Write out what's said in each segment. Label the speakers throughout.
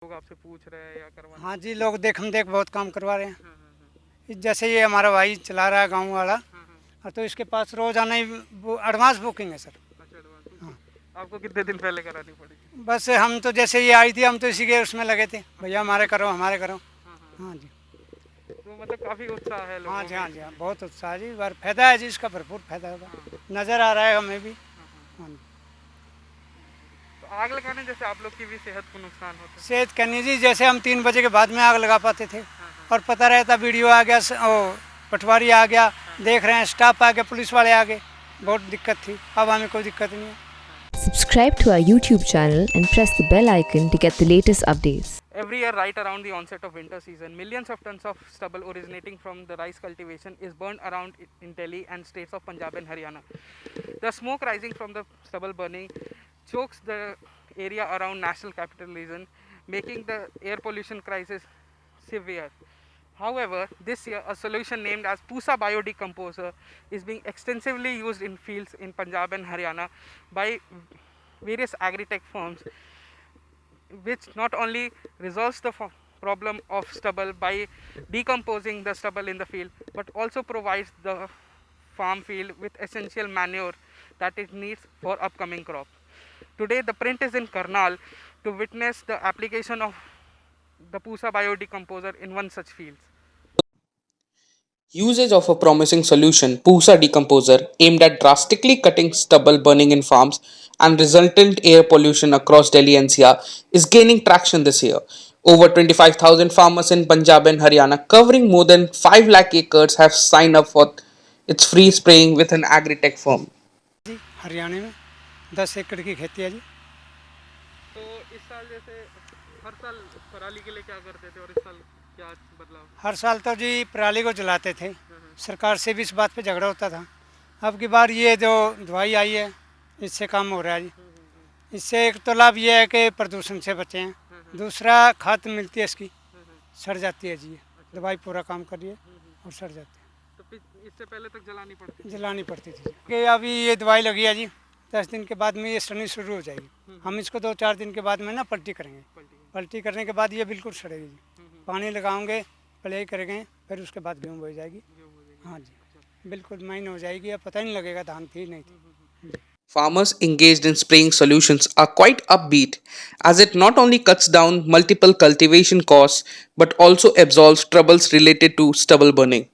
Speaker 1: लोग आपसे पूछ रहे हैं या करवाना?
Speaker 2: हाँ जी, लोग देखम देख बहुत काम करवा रहे
Speaker 1: हाँ, हाँ,
Speaker 2: हैं। जैसे ये हमारा भाई चला रहा है गांव वाला,
Speaker 1: हाँ, हाँ।
Speaker 2: और तो इसके पास रोजाना ही वो एडवांस बुकिंग है सर।
Speaker 1: अच्छा, एडवांस
Speaker 2: हाँ,
Speaker 1: बुकिंग आपको कितने दिन पहले करानी पड़ेगी?
Speaker 2: बस हम तो जैसे ये आई थी, हम तो इसी के उसमें लगे थे, भैया हमारे करो हमारे करो।
Speaker 1: हाँ, हाँ।
Speaker 2: हाँ जी,
Speaker 1: तो मतलब काफ़ी उत्साह है
Speaker 2: हाँ
Speaker 1: लोगों
Speaker 2: जी,
Speaker 1: में
Speaker 2: हाँ जी, हाँ,
Speaker 1: इसमें।
Speaker 2: बहुत उत्साह जी, और फायदा है जी, इसका भरपूर फायदा होगा,
Speaker 1: हाँ,
Speaker 2: नज़र आ रहा है हमें भी।
Speaker 1: हाँ, हाँ।
Speaker 2: हाँ जी।
Speaker 1: तो आग लगाने जैसे आप लोग की भी सेहत को नुकसान होता है?
Speaker 2: सेहत करनी जी, जैसे हम 3 बजे के बाद में आग लगा पाते थे,
Speaker 1: हाँ, हाँ,
Speaker 2: और पता रहता वीडियो आ गया, ओ पटवारी आ गया,
Speaker 1: हाँ,
Speaker 2: देख रहे हैं, स्टाफ आ गया, पुलिस वाले आ गए, बहुत दिक्कत थी। अब हमें कोई दिक्कत नहीं है।
Speaker 1: हाँ।
Speaker 3: Subscribe to our YouTube channel and press the bell icon to get the latest updates.
Speaker 1: Every year, right around the onset of winter season, millions of tons of stubble originating from the rice cultivation is burned around in Delhi and states of Punjab and Haryana. The smoke rising from the stubble burning chokes the area around national capital region, making the air pollution crisis severe. However, this year a solution named as Pusa biodecomposer is being extensively used in fields in Punjab and Haryana by various agri-tech firms, which not only resolves the problem of stubble by decomposing the stubble in the field, but also provides the farm field with essential manure that it needs for upcoming crop. Today, the print is in Karnal to witness the application of the Pusa biodecomposer in one such field.
Speaker 4: Usage of a promising solution, Pusa decomposer, aimed at drastically cutting stubble burning in farms and resultant air pollution across Delhi NCR, is gaining traction this year. Over 25,000 farmers in Punjab and Haryana, covering more than 5 lakh acres, have signed up for its free spraying with an agri-tech firm.
Speaker 2: जी, हरियाणा में 10 एकड़ की खेती है जी।
Speaker 1: तो इस साल जैसे हर साल पराली के लिए क्या करते थे और इस साल क्या बदलाव?
Speaker 2: हर साल तो जी पराली को जलाते थे, सरकार से भी इस बात पे झगड़ा होता था। अब की बार ये जो दवाई आई है, इससे काम हो रहा है जी। इससे एक तो लाभ ये है कि प्रदूषण से बचे हैं, दूसरा खाद मिलती है इसकी, सड़ जाती है जी ये दवाई, पूरा काम कर रही है और सड़ जाती
Speaker 1: तो इससे पहले तक जलानी पड़ती
Speaker 2: है, जलानी पड़ती थी कि अभी ये दवाई लगी है जी, 10 दिन के बाद में ये सड़नी शुरू हो जाएगी। हम इसको 2-4 दिन के बाद में ना पलटी करेंगे, पलटी करने के बाद ये बिल्कुल सड़ेगी जी। पानी लगाओगे, पलाई करेंगे, फिर उसके बाद गेहूँ बोई जाएगी। हाँ जी, बिल्कुल महीन हो जाएगी, अब पता ही नहीं लगेगा धान थी नहीं थी।
Speaker 4: Farmers engaged in spraying solutions are quite upbeat as it not only cuts down multiple cultivation costs but also absolves troubles related to stubble burning.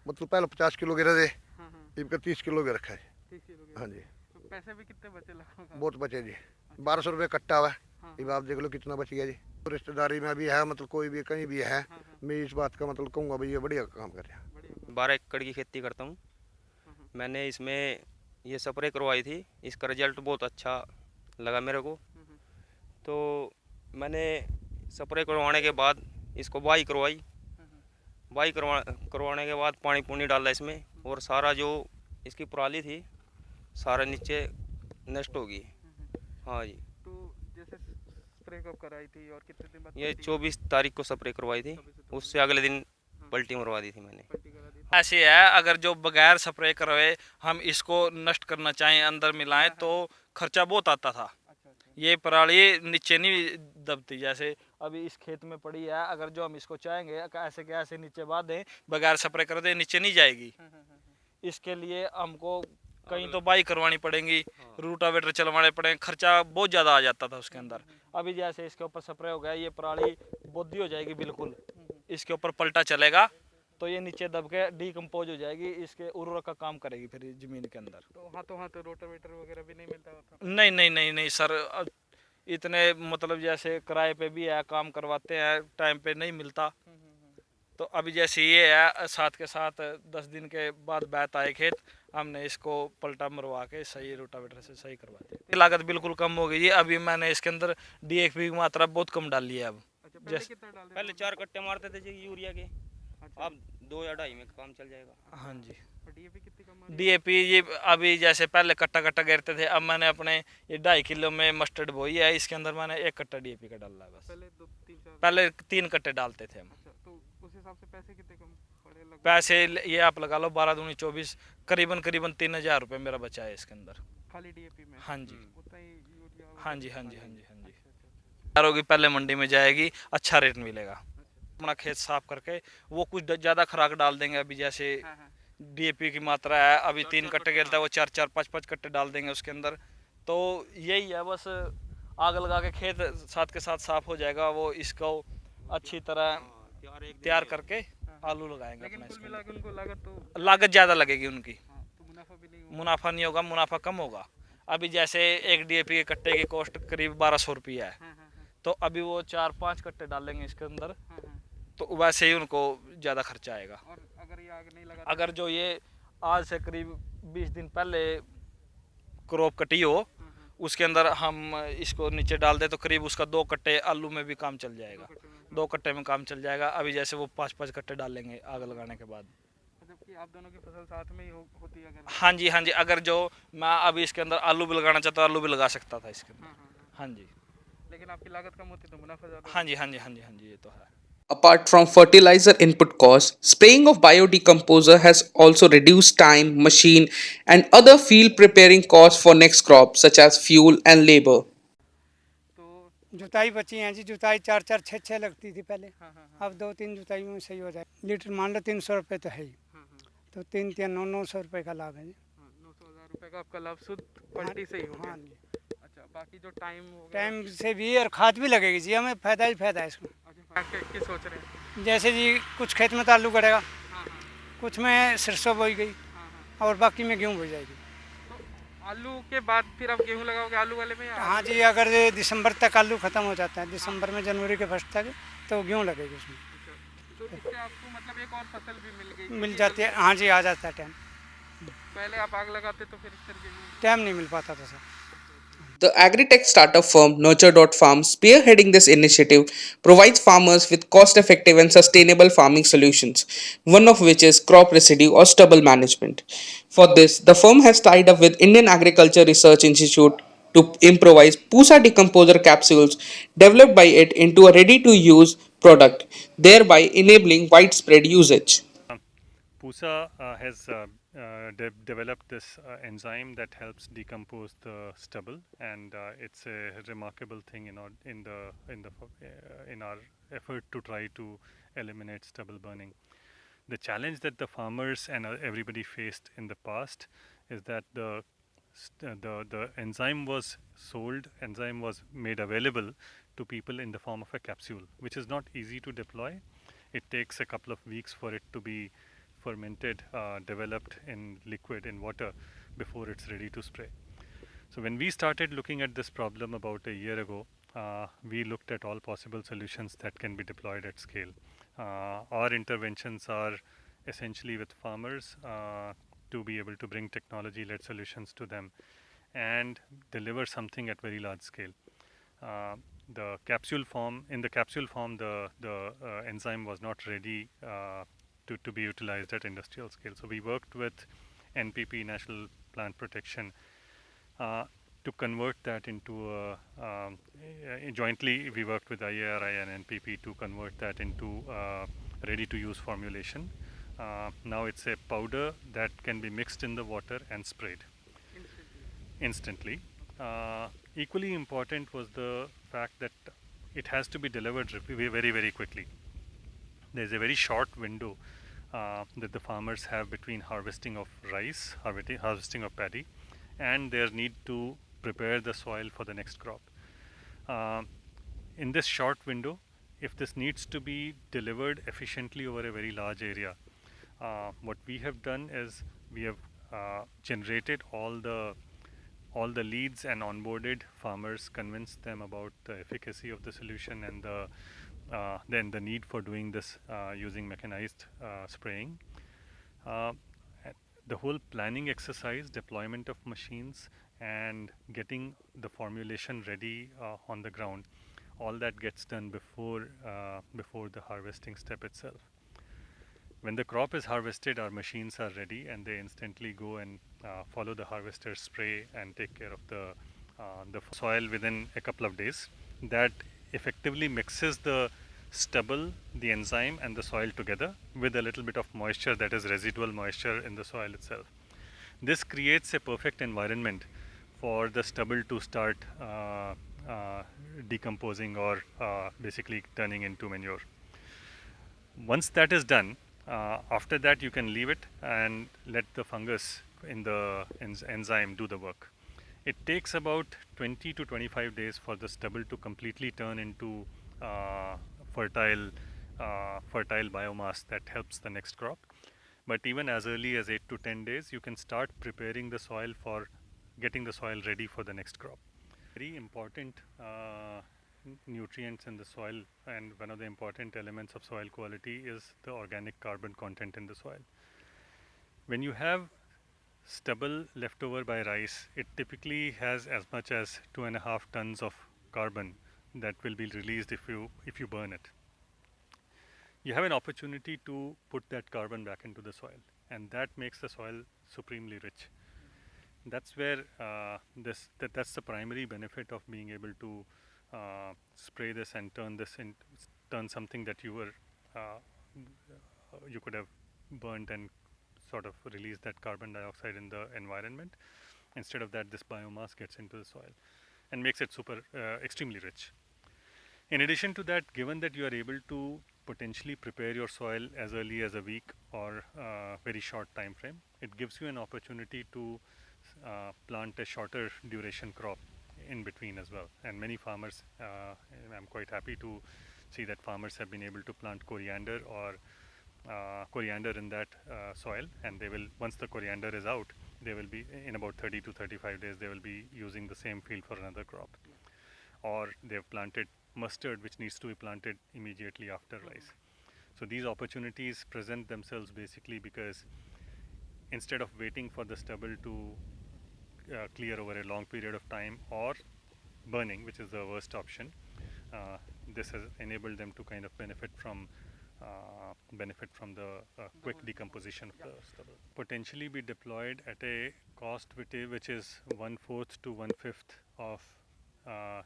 Speaker 5: मतलब पहले 50 किलो गिरा थे,
Speaker 1: हाँ, हाँ।
Speaker 5: इनका 30 किलो गिर रखा है।
Speaker 1: 30 किलो के।
Speaker 5: हाँ जी,
Speaker 1: तो पैसे भी कितने बचे लगभग?
Speaker 5: बहुत बचे जी, 1200 रुपये कट्टा हुआ है।
Speaker 1: हाँ,
Speaker 5: ये आप देख लो कितना बच गया जी। तो रिश्तेदारी में भी है, मतलब कोई भी कहीं भी है, मैं इस बात का मतलब कहूँगा भाई ये बढ़िया काम कर रहे हैं।
Speaker 6: 12 एकड़ की खेती करता हूँ। मैंने इसमें ये स्प्रे करवाई थी, इसका रिजल्ट बहुत अच्छा लगा मेरे को। तो मैंने स्प्रे करवाने के बाद इसको बाई करवाई, करवाने के बाद पानी पूनी डाला इसमें, और सारा जो इसकी पराली थी सारा नीचे नष्ट होगी। हाँ जी।
Speaker 1: तो जैसे स्प्रे कब कराई थी और कितने दिन बाद?
Speaker 6: ये 24 तारीख को स्प्रे करवाई थी, उससे अगले दिन पलटी मरवा दी थी मैंने।
Speaker 1: पलटी करा दी।
Speaker 7: ऐसे है, अगर जो बगैर स्प्रे करवाए हम इसको नष्ट करना चाहें, अंदर मिलाएं, तो खर्चा बहुत आता था। ये पराली नीचे नहीं दबती, जैसे अभी इस खेत में पड़ी है, अगर जो हम इसको चाहेंगे ऐसे के ऐसे नीचे बांध दें, बगैर स्प्रे कर दें, नीचे नहीं जाएगी। इसके लिए हमको कहीं तो बाई करवानी पड़ेगी, रूटावेटर चलवाने पड़ेंगे, खर्चा बहुत ज़्यादा आ जाता था उसके अंदर। अभी जैसे इसके ऊपर स्प्रे हो गया, ये पराली बोदी हो जाएगी बिल्कुल, इसके ऊपर पलटा चलेगा तो ये नीचे दब के डिकम्पोज हो जाएगी, इसके उर्वरक का काम करेगी फिर ज़मीन के अंदर।
Speaker 1: तो हाथों हाथ रोटावेटर वगैरह भी नहीं मिलता था?
Speaker 7: नहीं नहीं नहीं नहीं सर, इतने मतलब जैसे किराए पे भी है, काम करवाते हैं, टाइम पे नहीं मिलता। तो अभी जैसे ये है, साथ के साथ 10 दिन के बाद बैत आए खेत, हमने इसको पलटा मरवा के सही रोटावेटर से सही करवा दी। लागत बिल्कुल कम हो गई जी। अभी मैंने इसके अंदर डीएपी की मात्रा बहुत कम डाली है अब।
Speaker 1: अच्छा, पहले कितना डाल रहे
Speaker 6: पहले 4 कट्टे मारते थे जी यूरिया के, अब 2 या 2.5 में काम चल जाएगा।
Speaker 7: हाँ जी।
Speaker 1: और डीएपी कितनी कम?
Speaker 7: डीएपी ये अभी जैसे पहले कट्टा कट्टा गिरते थे, अब मैंने अपने ये 2.5 किलो में मस्टर्ड बोई है, इसके अंदर मैंने 1 कट्टा डीएपी का डाला है बस।
Speaker 1: पहले 2-3-4?
Speaker 7: पहले 3 कट्टे डालते थे हम।
Speaker 1: अच्छा, तो उस हिसाब से पैसे कितने कम पड़े लगभग?
Speaker 7: पैसे ये आप लगा लो 12 दूनी 24, करीबन 3000 रुपये मेरा बचा है इसके अंदर।
Speaker 1: खाली डीएपी में?
Speaker 7: हाँ जी।
Speaker 1: उतना ही यूरिया?
Speaker 7: हाँ जी, हाँ जी, हाँ जी, हाँ जी।
Speaker 1: अच्छा, अच्छा, अच्छा, अच्छा।
Speaker 7: तैयार होगी पहले मंडी में जाएगी, अच्छा रेट मिलेगा। अपना खेत साफ करके वो कुछ ज़्यादा खुराक डाल देंगे। अभी जैसे डीएपी की मात्रा है, अभी 3 कट्टे गिरता है, वो 4-4 5-5 कट्टे डाल देंगे उसके अंदर। तो यही है, बस आग लगा के खेत साथ के साथ साफ हो जाएगा। वो इसको अच्छी तरह तैयार करके आलू लगाएंगे।
Speaker 1: लेकिन
Speaker 7: अपना
Speaker 1: कुल
Speaker 7: इसके
Speaker 1: मिला के उनको लागत तो
Speaker 7: अंदर लागत ज़्यादा लगेगी उनकी,
Speaker 1: तो मुनाफा भी नहीं होगा।
Speaker 7: मुनाफा नहीं होगा, मुनाफा कम होगा। अभी जैसे एक डीएपी के कट्टे की कॉस्ट करीब 1200 रुपया है, तो अभी वो 4-5 कट्टे डालेंगे इसके अंदर, तो वैसे ही उनको ज़्यादा खर्चा आएगा।
Speaker 1: और अगर ये आग नहीं लगा
Speaker 7: अगर जो ये आज से करीब 20 दिन पहले क्रॉप कटी हो, उसके अंदर हम इसको नीचे डाल दे तो करीब उसका 2 कट्टे आलू में भी काम चल जाएगा, 2 कट्टे में काम चल जाएगा। अभी जैसे वो 5-5 कट्टे डालेंगे आग लगाने के बाद।
Speaker 1: जबकि आप दोनों की फसल साथ में ही होती है अगर।
Speaker 7: हाँ जी, हाँ जी, अगर जो मैं अभी इसके अंदर आलू भी लगाना चाहता हूँ, आलू भी लगा सकता था इसके अंदर। हाँ जी,
Speaker 1: लेकिन आपकी लागत कम होती तो मुनाफा ज़्यादा।
Speaker 7: हाँ जी, हाँ जी, हाँ जी, हाँ जी, ये तो है।
Speaker 4: Apart from fertilizer input costs, spraying of biodecomposer has also reduced time, machine, and other field preparing costs for next crop, such as fuel and labor.
Speaker 1: तो
Speaker 2: जुताई बची है जी, जुताई 4-4 6-6 लगती थी पहले,
Speaker 1: हाँ।
Speaker 2: अब 2-3 जुताई में सही हो जाए। लीटर मान लो 300 रुपये तो है ही, तो 3-900 रुपये का लाभ है जी।
Speaker 1: 900,000 रुपये का आपका लाभ शुद्ध पलटी से ही हो गया।
Speaker 2: हाँ जी,
Speaker 1: अच्छा, बाकी जो टाइम हो गया।
Speaker 2: टाइम से भी और खाद भी लगेगी जी, हमें फ़ायदा ही फ़ायदा है इसमें।
Speaker 1: अच्छा, क्या सोच रहे हैं?
Speaker 2: जैसे जी कुछ खेत में तो आलू करेगा,
Speaker 1: हाँ।
Speaker 2: कुछ में सरसों बोई गई और बाकी में गेहूँ बोई जाएगी।
Speaker 1: तो आलू के बाद फिर आप गेहूँ लगाओगे आलू वाले में या?
Speaker 2: हाँ जी, अगर दिसंबर तक आलू ख़त्म हो जाता है, दिसंबर में जनवरी के फर्स्ट तक, तो गेहूँ लगेगी उसमें,
Speaker 1: तो इससे आपको मतलब एक और फसल भी मिल गई।
Speaker 2: मिल जाती है। हाँ जी, आ जाता है टाइम,
Speaker 1: पहले आप आग लगाते तो फिर इस तरह गेहूँ।
Speaker 2: टाइम नहीं मिल पाता था sir.
Speaker 4: The agri-tech startup firm Nurture.farm, spearheading this initiative, provides farmers with cost-effective and sustainable farming solutions, one of which is crop residue or stubble management. For this, the firm has tied up with Indian Agriculture Research Institute to improvise Pusa decomposer capsules developed by it into a ready-to-use product, thereby enabling widespread usage.
Speaker 8: Pusa has developed this enzyme that helps decompose the stubble, and it's a remarkable thing in our effort to try to eliminate stubble burning. The challenge that the farmers and everybody faced in the past is that the enzyme was made available to people in the form of a capsule, which is not easy to deploy. It takes a couple of weeks for it to be fermented, developed in liquid, in water, before it's ready to spray. So when we started looking at this problem about a year ago, we looked at all possible solutions that can be deployed at scale. Our interventions are essentially with farmers to be able to bring technology-led solutions to them and deliver something at very large scale. In the capsule form, the enzyme was not ready to be utilized at industrial scale. So we worked with NPP, National Plant Protection, to convert that into jointly we worked with IARI and NPP to convert that into ready-to-use formulation. Now it's a powder that can be mixed in the water and sprayed instantly. Equally important was the fact that it has to be delivered very, very quickly. There's a very short window that the farmers have between harvesting of rice, harvesting of paddy, and their need to prepare the soil for the next crop. In this short window, if this needs to be delivered efficiently over a very large area, what we have done is we have generated all the leads and onboarded farmers, convinced them about the efficacy of the solution and then the need for doing this using mechanized spraying. The whole planning exercise, deployment of machines, and getting the formulation ready on the ground, all that gets done before the harvesting step itself. When the crop is harvested, our machines are ready and they instantly go and follow the harvester's spray and take care of the soil within a couple of days. That effectively mixes the stubble, the enzyme and the soil together with a little bit of moisture, that is residual moisture in the soil itself. This creates a perfect environment for the stubble to start decomposing or basically turning into manure. Once that is done, after that you can leave it and let the fungus in the enzyme do the work. It takes about 20 to 25 days for the stubble to completely turn into fertile biomass that helps the next crop. But even as early as 8 to 10 days, you can start preparing the soil for getting the soil ready for the next crop. Very important nutrients in the soil, and one of the important elements of soil quality is the organic carbon content in the soil. When you have stubble left over by rice, it typically has as much as 2.5 tons of carbon that will be released if you burn it. You have an opportunity to put that carbon back into the soil, and that makes the soil supremely rich. That's where that's the primary benefit of being able to spray this and turn something that you could have burnt and sort of release that carbon dioxide in the environment. Instead of that, this biomass gets into the soil and makes it extremely rich. In addition to that, given that you are able to potentially prepare your soil as early as a week or very short time frame, it gives you an opportunity to plant a shorter duration crop in between as well. And many farmers, I'm quite happy to see that farmers have been able to plant coriander or coriander in that soil, and they will, once the coriander is out, they will be in about 30 to 35 days they will be using the same field for another crop. Or they've planted mustard, which needs to be planted immediately after rice. So these opportunities present themselves basically because instead of waiting for the stubble to clear over a long period of time or burning, which is the worst option, this has enabled them to kind of benefit from the quick decomposition of the stubble. Potentially be deployed at a cost which is 1/4 to 1/5 of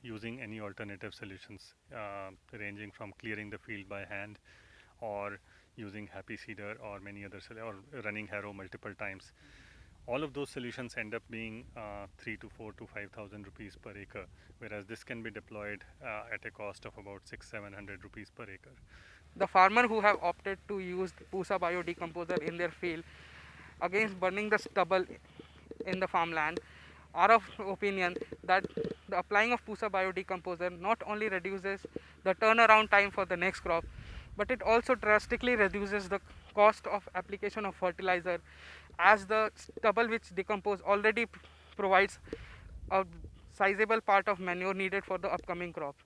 Speaker 8: using any alternative solutions, ranging from clearing the field by hand or using Happy Seeder or many other or running Harrow multiple times. All of those solutions end up being 3 to 4 to 5,000 rupees per acre, whereas this can be deployed at a cost of about 600-700 rupees per acre.
Speaker 1: The farmer who have opted to use Pusa biodecomposer in their field against burning the stubble in the farmland are of opinion that the applying of Pusa biodecomposer not only reduces the turnaround time for the next crop, but it also drastically reduces the cost of application of fertilizer, as the stubble which decompose already provides a sizable part of manure needed for the upcoming crop.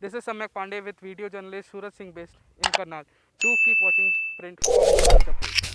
Speaker 1: This is Samyak Pandey with video journalist Suraj Singh based in Karnal. Do keep watching Print for more updates.